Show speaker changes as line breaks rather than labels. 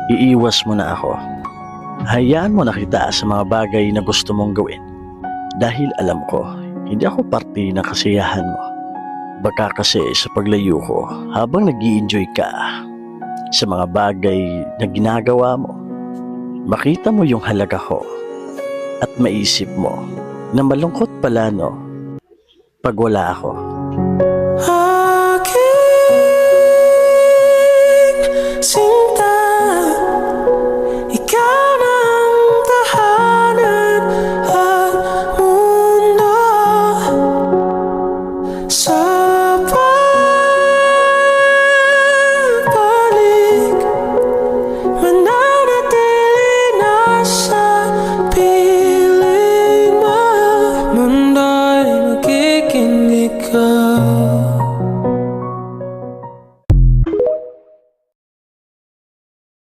Iiwas mo na ako. Hayaan mo na kita sa mga bagay na gusto mong gawin. Dahil alam ko, hindi ako parte ng kasiyahan mo. Baka kasi sa paglayo ko, habang nag-i-enjoy ka sa mga bagay na ginagawa mo, makita mo yung halaga ko at maisip mo na malungkot pala no, pag wala ako.